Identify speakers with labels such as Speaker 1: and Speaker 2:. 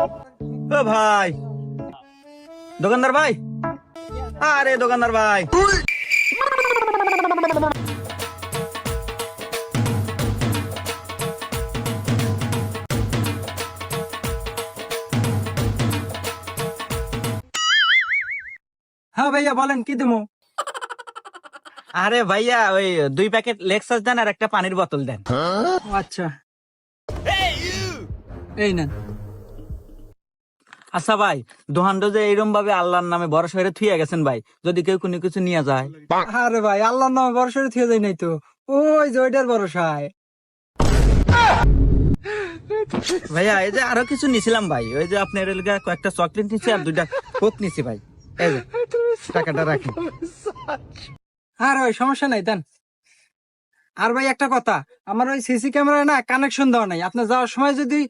Speaker 1: ও ভাই, দোকানদার ভাই, আরে দোকানদার ভাই,
Speaker 2: হ্যাঁ ভাইয়া বলেন কি দেবো?
Speaker 1: আরে ভাইয়া ওই 2 প্যাকেট লেক্সাস দেন আর একটা পানির বোতল দেন।
Speaker 2: ও আচ্ছা, এই নেন।
Speaker 1: আচ্ছা ভাই, দোহানটা যে এইরকম ভাবে আল্লাহর নামে ভরসা করে থুয়ে গেছেন ভাই, যদি কেউ কোনো কিছু নিয়ে যায়।
Speaker 2: আরে ভাই আল্লাহর নামে ভরসা করে থিয়ে যাই নাই তো, ওই যে ওইটার ভরসায়।
Speaker 1: ভাইয়া এই যে আরো কিছু নিছিলাম ভাই, ওই যে আপনার এলাকা কয়েকটা চকলেট নিছি আর 2টা কোক নিছি ভাই, এই যে টাকাটা রাখেন।
Speaker 2: আর ওই সমস্যা নাই দেন। আর ভাই একটা কথা, আমার ওই সিসি ক্যামেরায় না কানেকশন দেওয়া নাই, আপনার যাওয়ার সময় যদি